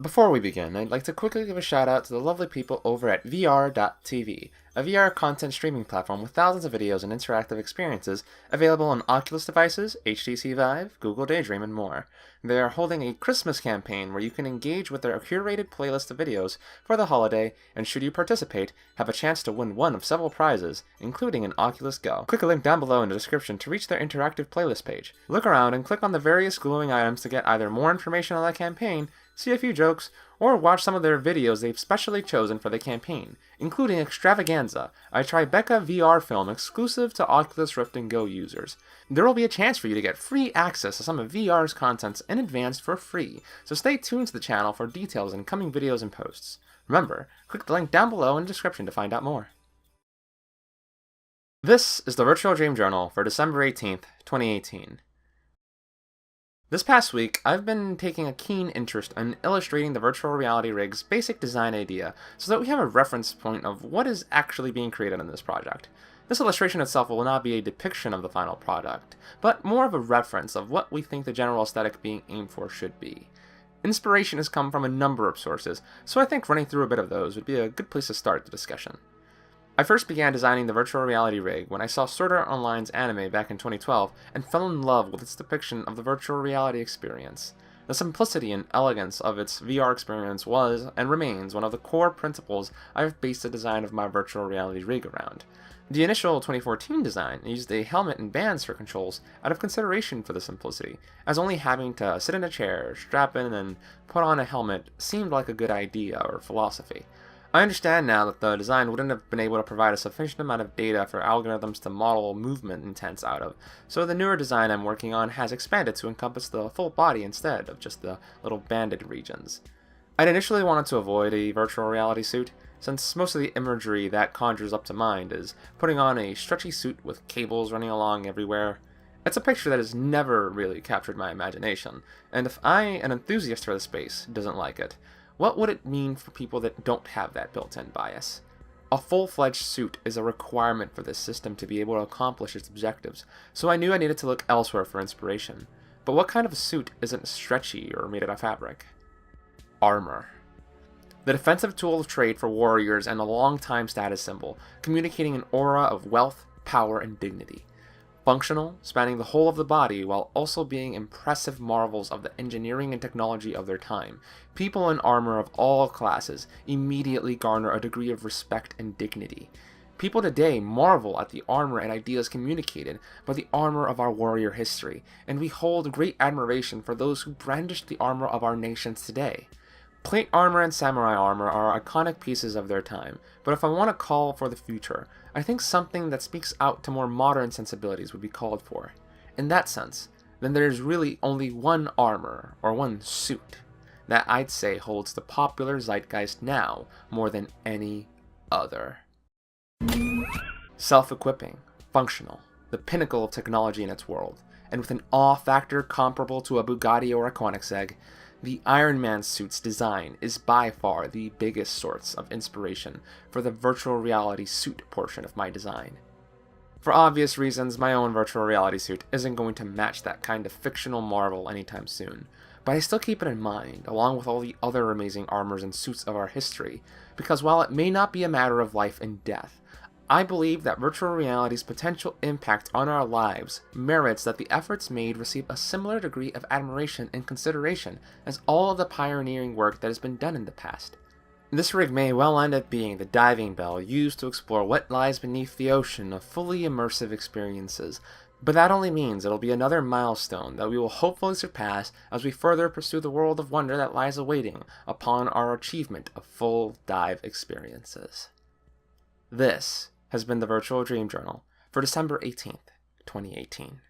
Before we begin, I'd like to quickly give a shout out to the lovely people over at VeeR.tv, a VR content streaming platform with thousands of videos and interactive experiences available on Oculus devices, HTC Vive, Google Daydream, and more. They are holding a Christmas campaign where you can engage with their curated playlist of videos for the holiday, and should you participate, have a chance to win one of several prizes, including an Oculus Go. Click a link down below in the description to reach their interactive playlist page. Look around and click on the various glowing items to get either more information on the campaign, see a few jokes, or watch some of their videos they've specially chosen for the campaign, including Extravaganza, a Tribeca VR film exclusive to Oculus Rift and Go users. There will be a chance for you to get free access to some of VR's contents in advance for free, so stay tuned to the channel for details in coming videos and posts. Remember, click the link down below in the description to find out more. This is the Virtual Dream Journal for December 18th, 2018. This past week, I've been taking a keen interest in illustrating the virtual reality rig's basic design idea so that we have a reference point of what is actually being created in this project. This illustration itself will not be a depiction of the final product, but more of a reference of what we think the general aesthetic being aimed for should be. Inspiration has come from a number of sources, so I think running through a bit of those would be a good place to start the discussion. I first began designing the virtual reality rig when I saw Sword Art Online's anime back in 2012 and fell in love with its depiction of the virtual reality experience. The simplicity and elegance of its VR experience was, and remains, one of the core principles I have based the design of my virtual reality rig around. The initial 2014 design used a helmet and bands for controls out of consideration for the simplicity, as only having to sit in a chair, strap in, and put on a helmet seemed like a good idea or philosophy. I understand now that the design wouldn't have been able to provide a sufficient amount of data for algorithms to model movement intents out of, so the newer design I'm working on has expanded to encompass the full body instead of just the little banded regions. I'd initially wanted to avoid a virtual reality suit, since most of the imagery that conjures up to mind is putting on a stretchy suit with cables running along everywhere. It's a picture that has never really captured my imagination, and if I, an enthusiast for the space, doesn't like it, what would it mean for people that don't have that built-in bias? A full-fledged suit is a requirement for this system to be able to accomplish its objectives, so I knew I needed to look elsewhere for inspiration. But what kind of a suit isn't stretchy or made out of fabric? Armor. The defensive tool of trade for warriors and a long-time status symbol, communicating an aura of wealth, power, and dignity. Functional, spanning the whole of the body while also being impressive marvels of the engineering and technology of their time, people in armor of all classes immediately garner a degree of respect and dignity. People today marvel at the armor and ideas communicated by the armor of our warrior history, and we hold great admiration for those who brandish the armor of our nations today. Plate armor and samurai armor are iconic pieces of their time, but if I want to call for the future, I think something that speaks out to more modern sensibilities would be called for. In that sense, then there's really only one armor, or one suit, that I'd say holds the popular zeitgeist now more than any other. Self-equipping, functional, the pinnacle of technology in its world, and with an awe factor comparable to a Bugatti or a Koenigsegg, the Iron Man suit's design is by far the biggest source of inspiration for the virtual reality suit portion of my design. For obvious reasons, my own virtual reality suit isn't going to match that kind of fictional marvel anytime soon, but I still keep it in mind, along with all the other amazing armors and suits of our history, because while it may not be a matter of life and death, I believe that virtual reality's potential impact on our lives merits that the efforts made receive a similar degree of admiration and consideration as all of the pioneering work that has been done in the past. This rig may well end up being the diving bell used to explore what lies beneath the ocean of fully immersive experiences, but that only means it'll be another milestone that we will hopefully surpass as we further pursue the world of wonder that lies awaiting upon our achievement of full dive experiences. This has been the Virtual Dream Journal for December 18th, 2018.